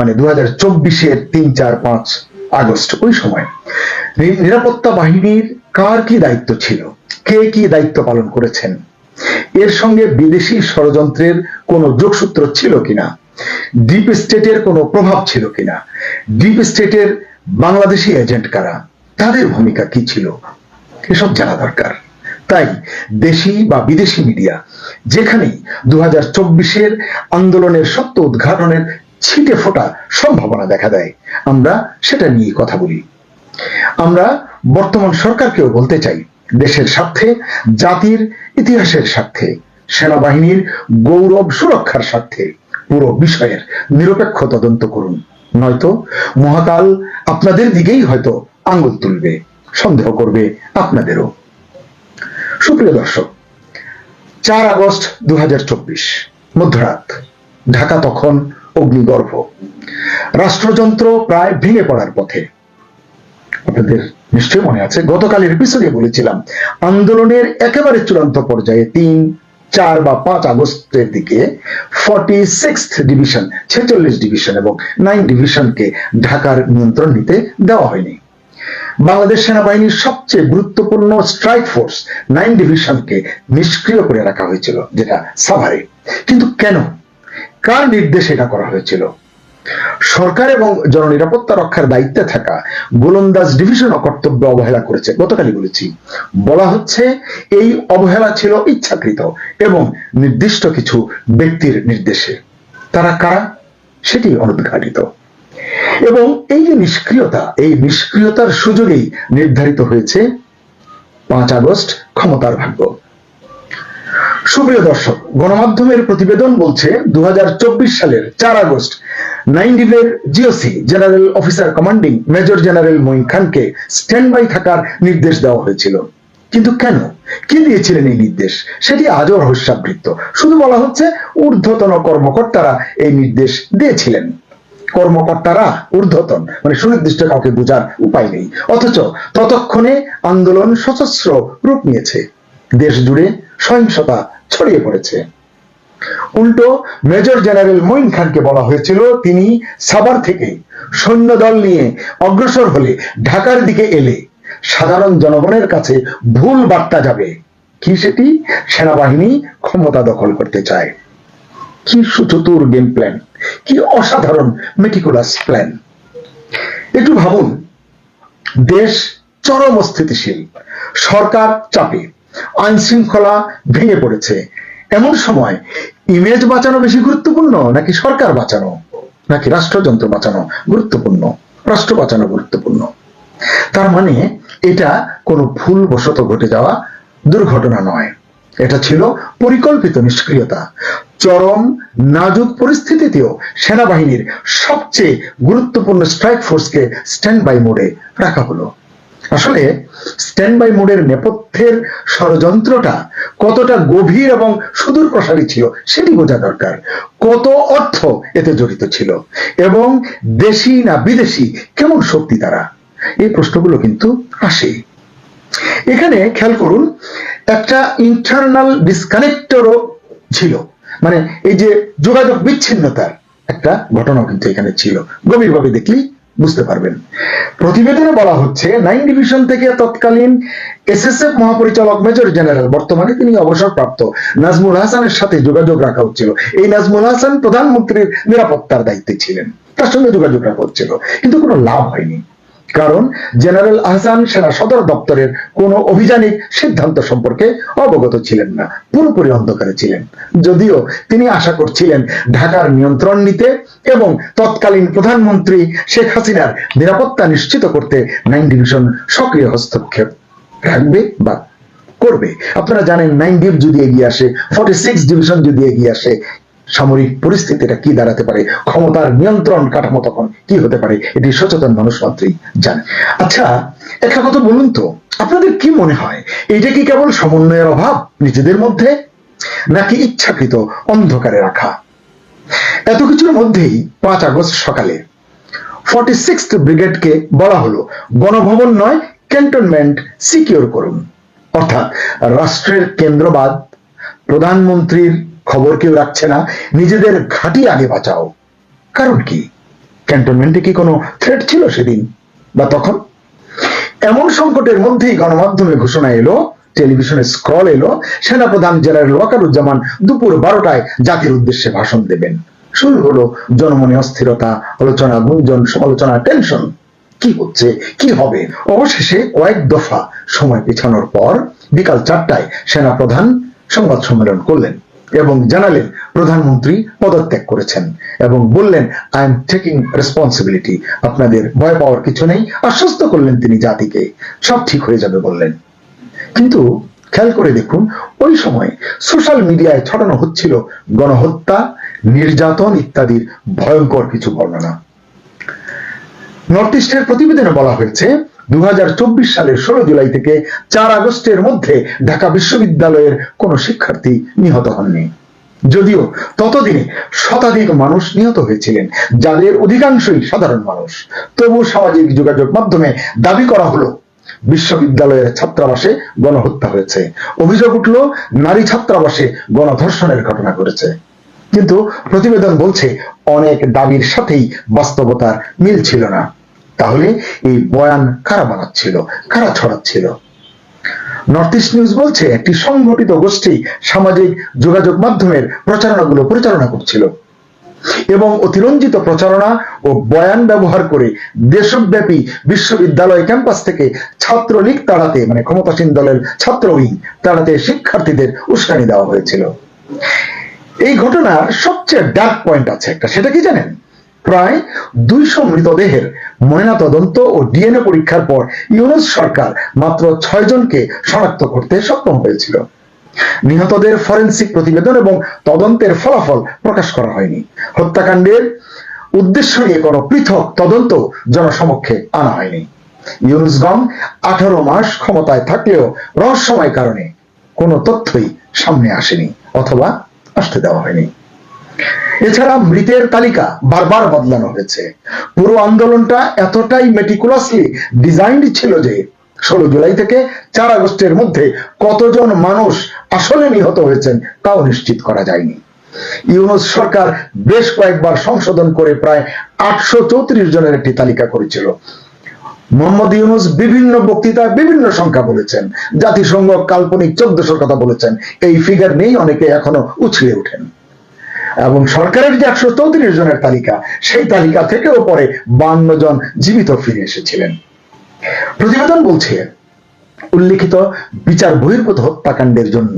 মানে 2024-এর 3, 4, 5 আগস্ট, ওই সময় নিরাপত্তা বাহিনীর কার কি দায়িত্ব ছিল, কে কি দায়িত্ব পালন করেছেন, এর সঙ্গে বিদেশি ষড়যন্ত্রের কোনো যোগসূত্র ছিল কিনা, ডিপ স্টেটের কোনো প্রভাব ছিল কিনা, ডিপ স্টেটের বাংলাদেশি এজেন্ট কারা, তাদের ভূমিকা কি ছিল, এসব জানা দরকার। তাই দেশি বা বিদেশি মিডিয়া যেখানেই 2024-এর আন্দোলনের সত্য উদ্ঘাটনের ছিটে ফোটা সম্ভাবনা দেখা দেয়, আমরা সেটা নিয়ে কথা বলি। আমরা বর্তমান সরকারকেও বলতে চাই, দেশের স্বার্থে, জাতির ইতিহাসের স্বার্থে, সেনাবাহিনীর গৌরব সুরক্ষার স্বার্থে পুরো বিষয়ের নিরপেক্ষ তদন্ত করুন, নয়তো মহাকাল আপনাদের দিকেই হয়তো আঙ্গুল তুলবে, সন্দেহ করবে আপনাদেরও। সুপ্রিয় দর্শক, 4 আগস্ট 2024 মধ্যরাত, ঢাকা তখন অগ্নিগর্ভ, রাষ্ট্রযন্ত্র প্রায় ভেঙে পড়ার পথে। আপনাদের নিশ্চয় মনে আছে, গতকালের এপিসোডে বলেছিলাম আন্দোলনের একেবারে চূড়ান্ত পর্যায়ে 3, 4 বা 5 আগস্টের দিকে 46th ডিভিশন, 46 ডিভিশন এবং 9 ডিভিশনকে ঢাকার নিয়ন্ত্রণ নিতে দেওয়া হয়নি। বাংলাদেশ সেনাবাহিনীর সবচেয়ে গুরুত্বপূর্ণ স্ট্রাইক ফোর্স 9 ডিভিশনকে নিষ্ক্রিয় করে রাখা হয়েছিল, যেটা সাভারে। কিন্তু কেন, কার নির্দেশে এটা করা হয়েছিল? সরকার এবং জননিরাপত্তা রক্ষার দায়িত্বে থাকা গোলন্দাজ ডিভিশন কর্তব্য অবহেলা করেছে। গতকালই বলেছি, বলা হচ্ছে এই অবহেলা ছিল ইচ্ছাকৃত এবং নির্দিষ্ট কিছু ব্যক্তির নির্দেশে। তারা কারা সেটি অনুদ্ঘাটিত। এবং এই যে নিষ্ক্রিয়তা, এই নিষ্ক্রিয়তার সুযোগেই নির্ধারিত হয়েছে 5 আগস্ট ক্ষমতার ভাগ্য। সুপ্রিয় দর্শক, গণমাধ্যমের প্রতিবেদন বলছে 2024 সালের 4 আগস্ট 9 ডিভের GOC general officer commanding major general Moin খানকে স্ট্যান্ড বাই থাকার নির্দেশ দেওয়া হয়েছিল। কিন্তু কেন, কি দিয়েছিলেন এই নির্দেশ, সেটি আজও রহস্যাবৃত। শুধু বলা হচ্ছে ঊর্ধ্বতন কর্মকর্তারা এই নির্দেশ দিয়েছিলেন। কর্মকর্তারা ঊর্ধ্বতন, মানে সুনির্দিষ্ট কাউকে বোঝার উপায় নেই। অথচ ততক্ষণে আন্দোলন সশস্ত্র রূপ নিয়েছে, দেশ জুড়ে সহিংসতা ছড়িয়ে পড়েছে। উল্টো মেজর জেনারেল মঈন খানকে বলা হয়েছিল তিনি সাভার থেকে সৈন্যদল নিয়ে অগ্রসর হলে, ঢাকার দিকে এলে সাধারণ জনগণের কাছে ভুল বার্তা যাবে। কি সেটি? সেনাবাহিনী ক্ষমতা দখল করতে চায়। কি সুচতুর গেম প্ল্যান, কি অসাধারণ মেটিকুলাস প্ল্যান। একটু ভাবুন, দেশ চরম অস্থিতিশীল, সরকার চাপে, আইন শৃঙ্খলা ভেঙে পড়েছে। এমন সময় ইমেজ বাঁচানো বেশি গুরুত্বপূর্ণ নাকি সরকার বাঁচানো, নাকি রাষ্ট্রযন্ত্র বাঁচানো গুরুত্বপূর্ণ? রাষ্ট্র বাঁচানো গুরুত্বপূর্ণ। তার মানে এটা কোনো ভুলবশত ঘটে যাওয়া দুর্ঘটনা নয়, এটা ছিল পরিকল্পিত নিষ্ক্রিয়তা। চরম নাজুক পরিস্থিতিতেও সেনাবাহিনীর সবচেয়ে গুরুত্বপূর্ণ স্ট্রাইক ফোর্সকে স্ট্যান্ড বাই মোডে রাখা হলো। আসলে স্ট্যান্ড বাই মোডের নেপথ্যের ষড়যন্ত্রটা কতটা গভীর এবং সুদূর প্রসারী ছিল সেটি বোঝা দরকার। কত অর্থ এতে জড়িত ছিল এবং দেশি না বিদেশি কেমন শক্তি তারা, এই প্রশ্নগুলো কিন্তু আসে। এখানে খেয়াল করুন, একটা ইন্টারনাল ডিসকানেক্টরও ছিল, মানে এই যে যোগাযোগ বিচ্ছিন্নতার একটা ঘটনাও কিন্তু এখানে ছিল। গভীরভাবে দেখলেই বুঝতে পারবেন। প্রতিবেদনে বলা হচ্ছে 9 ডিভিশন থেকে তৎকালীন এসএসএফ মহাপরিচালক মেজর জেনারেল, বর্তমানে তিনি অবসরপ্রাপ্ত, নাজমুল হাসানের সাথে যোগাযোগ রাখা হচ্ছিল। এই নাজমুল হাসান প্রধানমন্ত্রীর নিরাপত্তার দায়িত্বে ছিলেন, তার সঙ্গে যোগাযোগ রাখা হচ্ছিল, কিন্তু কোনো লাভ হয়নি। কারণ জেনারেল আহসান সেনা সদর দপ্তরের কোনো অভিযানিক সিদ্ধান্ত সম্পর্কে অবগত ছিলেন না, পুরোপুরি অন্ধকারে ছিলেন। যদিও তিনি আশা করছিলেন ঢাকার নিয়ন্ত্রণ নিতে এবং তৎকালীন প্রধানমন্ত্রী শেখ হাসিনার নিরাপত্তা নিশ্চিত করতে 9 ডিভিশন সক্রিয় হস্তক্ষেপ রাখবে বা করবে। আপনারা জানেন 9 ডিভ যদি এগিয়ে আসে, 46 ডিভিশন যদি এগিয়ে আসে, সামরিক পরিস্থিতিটা কি দাঁড়াতে পারে, ক্ষমতার নিয়ন্ত্রণ কাঠামো তখন কি হতে পারে, এটি সচেতন মানুষ মাত্রই জানে। আচ্ছা, একটা কথা বলুন তো, আপনাদের কি মনে হয়, এটা কি কেবল সমন্বয়ের অভাব নিজেদের মধ্যে, নাকি ইচ্ছাকৃত অন্ধকারে রাখা? এত কিছুর মধ্যেই 5 আগস্ট সকালে 46th ব্রিগেডকে বলা হলো গণভবন নয়, ক্যান্টনমেন্ট সিকিউর করুন। অর্থাৎ রাষ্ট্রের কেন্দ্রবাদ, প্রধানমন্ত্রীর খবর কেউ রাখছে না, নিজেদের ঘাঁটি আগে বাঁচাও। কারণ কি? ক্যান্টনমেন্টে কি কোনো থ্রেট ছিল সেদিন বা তখন? এমন সংকটের মধ্যেই গণমাধ্যমে ঘোষণা এলো, টেলিভিশনে স্ক্রল এলো, সেনাপ্রধান জেনারেল ওয়াকারুজ্জামান দুপুর 12টায় জাতির উদ্দেশ্যে ভাষণ দেবেন। শুরু হলো জনমনে অস্থিরতা, আলোচনা, গুঞ্জন, সমালোচনা, টেনশন। কি হচ্ছে, কি হবে? অবশেষে কয়েক দফা সময় পেছানোর পর বিকাল 4টায় সেনাপ্রধান সংবাদ সম্মেলন করলেন এবং জানালেন প্রধানমন্ত্রী পদত্যাগ করেছেন এবং বললেন, আই এম টেকিং রেসপন্সিবিলিটি, আপনাদের ভয় পাওয়ার কিছু নেই। আশ্বস্ত করলেন তিনি জাতিকে, সব ঠিক হয়ে যাবে বললেন। কিন্তু খেয়াল করে দেখুন, ওই সময় সোশ্যাল মিডিয়ায় ছড়ানো হচ্ছিল গণহত্যা, নির্যাতন ইত্যাদির ভয়ঙ্কর কিছু বর্ণনা। নর্থ ইস্টের প্রতিবেদনে বলা হয়েছে 2024 সালের 16 জুলাই থেকে 4 আগস্টের মধ্যে ঢাকা বিশ্ববিদ্যালয়ের কোন শিক্ষার্থী নিহত হননি। যদিও ততদিনে শতাধিক মানুষ নিহত হয়েছিলেন, যাদের অধিকাংশই সাধারণ মানুষ। তবু সামাজিক যোগাযোগ মাধ্যমে দাবি করা হলো বিশ্ববিদ্যালয়ের ছাত্রাবাসে গণহত্যা হয়েছে। অভিযোগ উঠল নারী ছাত্রাবাসে গণধর্ষণের ঘটনা ঘটেছে। কিন্তু প্রতিবেদন বলছে অনেক দাবির সাথেই বাস্তবতার মিল ছিল না। তাহলে এই বয়ান কারা বানাচ্ছিল, কারা ছড়াচ্ছিল? নর্থ ইস্ট নিউজ বলছে একটি সংগঠিত গোষ্ঠী সামাজিক যোগাযোগ মাধ্যমের প্রচারণাগুলো পরিচালনা করছিল এবং অতিরঞ্জিত প্রচারণা ও বয়ান ব্যবহার করে দেশব্যাপী বিশ্ববিদ্যালয় ক্যাম্পাস থেকে ছাত্রলীগ তাড়াতে, মানে ক্ষমতাসীন দলের ছাত্র উইং তাড়াতে শিক্ষার্থীদের উস্কানি দেওয়া হয়েছিল। এই ঘটনার সবচেয়ে ডার্ক পয়েন্ট আছে একটা, সেটা কি জানেন? প্রায় 200 মৃতদেহের ময়নাতদন্ত ও ডিএনএ পরীক্ষার পর ইউনূস সরকার মাত্র 6 জনকে শনাক্ত করতে সক্ষম হয়েছিল। নিহতদের ফরেনসিক প্রতিবেদন এবং তদন্তের ফলাফল প্রকাশ করা হয়নি। হত্যাকাণ্ডের উদ্দেশ্য নিয়ে কোনো পৃথক তদন্ত জনসমক্ষে আনা হয়নি। ইউনূসগণ 18 মাস ক্ষমতায় থাকলেও রহস্যময় কারণে কোনো তথ্যই সামনে আসেনি অথবা আসতে দেওয়া হয়নি। এছাড়া মৃতের তালিকা বারবার বদলানো হয়েছে। পুরো আন্দোলনটা এতটাই মেটিকুলাসলি ডিজাইনড ছিল যে 16 জুলাই থেকে 4 আগস্টের মধ্যে কতজন মানুষ আসলে নিহত হয়েছেন তাও নিশ্চিত করা যায়নি। ইউনূস সরকার বেশ কয়েকবার সংশোধন করে প্রায় 834 জনের একটি তালিকা করেছিল। মোহাম্মদ ইউনূস বিভিন্ন বক্তৃতায় বিভিন্ন সংখ্যা বলেছেন, জাতিসংঘ কাল্পনিক 1400 কথা বলেছেন। এই ফিগার নেই অনেকে এখনো উছলে ওঠেন। এবং সরকারের যে 134 জনের তালিকা, সেই তালিকা থেকেও পরে 52 জন জীবিত ফিরে এসেছিলেন। প্রতিবেদন বলছে উল্লিখিত বিচার বহির্ভূত হত্যাকাণ্ডের জন্য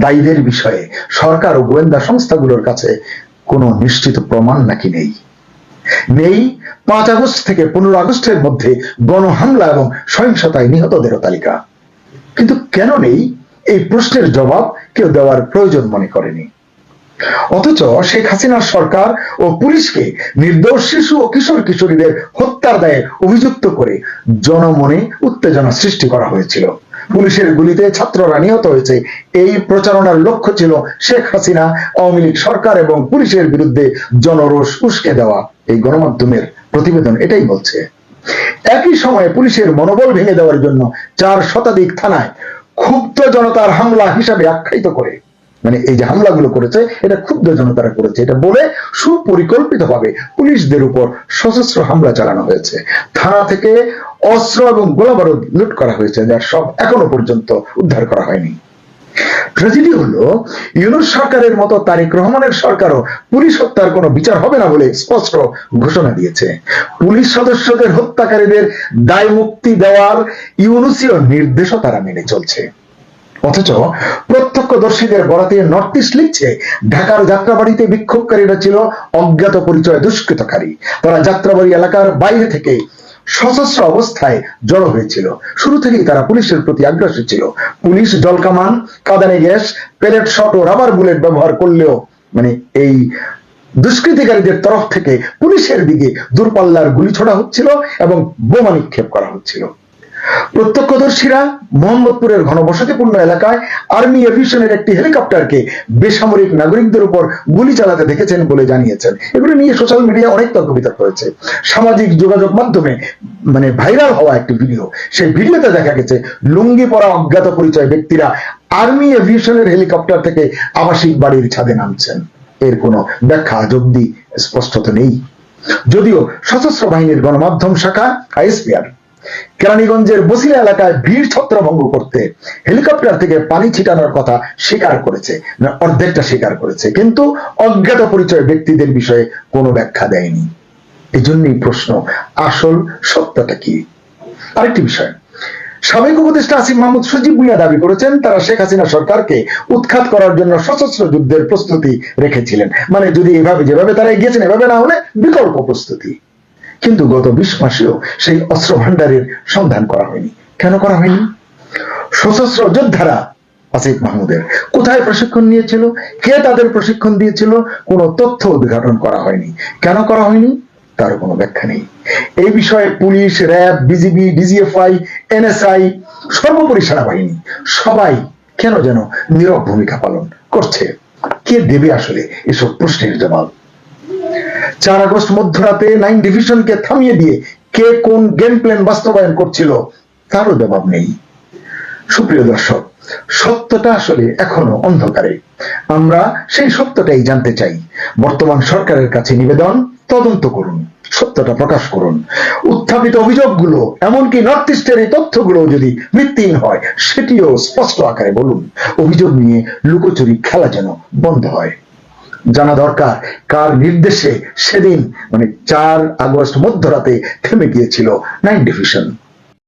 দায়ীদের বিষয়ে সরকার ও গোয়েন্দা সংস্থাগুলোর কাছে কোনো নিশ্চিত প্রমাণ নাকি নেই। 5 আগস্ট থেকে 15 আগস্টের মধ্যে গণহামলা এবং সহিংসতায় নিহতদেরও তালিকা। কিন্তু কেন নেই, এই প্রশ্নের জবাব কেউ দেওয়ার প্রয়োজন মনে করেনি। অথচ শেখ হাসিনার সরকার ও পুলিশকে নির্দোষ শিশু ও কিশোর কিশোরীদের হত্যার দায়ে অভিযুক্ত করে জনমনে উত্তেজনা সৃষ্টি করা হয়েছিল। পুলিশের গুলিতে ছাত্ররা নিহত হয়েছে, এই প্রচারণার লক্ষ্য ছিল শেখ হাসিনা, আওয়ামী লীগ সরকার এবং পুলিশের বিরুদ্ধে জনরোষ উস্কে দেওয়া। এই গণমাধ্যমের প্রতিবেদন এটাই বলছে। একই সময়ে পুলিশের মনোবল ভেঙে দেওয়ার জন্য 4 শতাধিক থানায় ক্ষুব্ধ জনতার হামলা হিসাবে আখ্যায়িত করে, মানে এই যে হামলাগুলো করেছে এটা ক্ষুব্ধ জনতারা করেছে এটা বলে সুপরিকল্পিতভাবে পুলিশদের উপর সশস্ত্র হামলা চালানো হয়েছে। থানা থেকে অস্ত্র এবং গোলাবারুদ লুট করা হয়েছে, যার সব এখনো পর্যন্ত উদ্ধার করা হয়নি। ট্র্যাজেডি হলো ইউনূস সরকারের মতো তারেক রহমানের সরকারও পুলিশ হত্যার কোনো বিচার হবে না বলে স্পষ্ট ঘোষণা দিয়েছে। পুলিশ সদস্যদের হত্যাকারীদের দায় মুক্তি দেওয়ার ইউনূসীয় নির্দেশও তারা মেনে চলছে। অথচ প্রত্যক্ষদর্শীদের বরাতে নর্থ ইস্ট লিখছে ঢাকার যাত্রাবাড়িতে বিক্ষোভকারীরা ছিল অজ্ঞাত পরিচয় দুষ্কৃতকারী। তারা যাত্রাবাড়ি এলাকার বাইরে থেকে সশস্ত্র অবস্থায় জড়ো হয়েছিল। শুরু থেকেই তারা পুলিশের প্রতি আগ্রাসী ছিল। পুলিশ জলকামান, কাঁদানে গ্যাস, পেলেট শট ও রাবার বুলেট ব্যবহার করলেও মানে এই দুষ্কৃতিকারীদের তরফ থেকে পুলিশের দিকে দূরপাল্লার গুলি ছোড়া হচ্ছিল এবং বোমা নিক্ষেপ করা হচ্ছিল। প্রত্যক্ষদর্শীরা মোহাম্মদপুরের ঘনবসতিপূর্ণ এলাকায় আর্মি এভিয়েশনের একটি হেলিকপ্টারকে বেসামরিক নাগরিকদের উপর গুলি চালাতে দেখেছেন বলে জানিয়েছেন। এগুলো নিয়ে সোশ্যাল মিডিয়া অনেক তর্ক বিতর্ক হয়েছে। সামাজিক যোগাযোগ মাধ্যমে মানে ভাইরাল হওয়া একটি ভিডিও, সেই ভিডিওতে দেখা গেছে লুঙ্গি পরা অজ্ঞাত পরিচয় ব্যক্তিরা আর্মি এভিয়েশনের হেলিকপ্টার থেকে আবাসিক বাড়ির ছাদে নামছেন। এর কোনো ব্যাখ্যা আজ অব্দি স্পষ্টত নেই। যদিও সশস্ত্র বাহিনীর গণমাধ্যম শাখা আইএসপিআর কেরানীগঞ্জের বসিলা এলাকায় ভিড় ছত্রভঙ্গ করতে হেলিকপ্টার থেকে পানি ছিটানোর কথা স্বীকার করেছে, অর্ধেকটা স্বীকার করেছে, কিন্তু অজ্ঞাত পরিচয় ব্যক্তিদের বিষয়ে কোনো ব্যাখ্যা দেয়নি। এই জন্যই প্রশ্ন, আসল সত্যটা কি? আরেকটি বিষয়, সাবেক উপদেষ্টা আসিফ মাহমুদ সজীব ভুঁইয়া দাবি করেছেন তারা শেখ হাসিনা সরকারকে উৎখাত করার জন্য সশস্ত্র যুদ্ধের প্রস্তুতি রেখেছিলেন, মানে যদি এভাবে যেভাবে তারা এগিয়েছেন এভাবে না হলে বিকল্প প্রস্তুতি। কিন্তু গত 20 মাসেও সেই অস্ত্র ভান্ডারের সন্ধান করা হয়নি। কেন করা হয়নি? সশস্ত্র যোদ্ধারা আসিফ মাহমুদের কোথায় প্রশিক্ষণ নিয়েছিল, কে তাদের প্রশিক্ষণ দিয়েছিল, কোনো তথ্য উদ্ঘাটন করা হয়নি। কেন করা হয়নি তার কোনো ব্যাখ্যা নেই। এই বিষয়ে police, RAB, BGB, DGFI, NSI, সর্বোপরি সেনাবাহিনী সবাই কেন যেন নীরব ভূমিকা পালন করছে। কে দেবে আসলে এসব প্রশ্নের জবাব? 4 আগস্ট মধ্যরাতে 9 ডিভিশনকে থামিয়ে দিয়ে কে কোন গেম প্ল্যান বাস্তবায়ন করছিল তারও জবাব নেই। সুপ্রিয় দর্শক, সত্যটা আসলে এখনো অন্ধকারে। আমরা সেই সত্যটাই জানতে চাই। বর্তমান সরকারের কাছে নিবেদন, তদন্ত করুন, সত্যটা প্রকাশ করুন। উত্থাপিত অভিযোগগুলো, এমনকি নর্থ ইস্টের এই তথ্যগুলো যদি ভিত্তিহীন হয় সেটিও স্পষ্ট আকারে বলুন। অভিযোগ নিয়ে লুকোচুরি খেলা যেন বন্ধ হয়। জানা দরকার কার নির্দেশে সেদিন 4 আগস্ট মধ্যরাতে থেমে গিয়েছিল 9 ডিভিশন।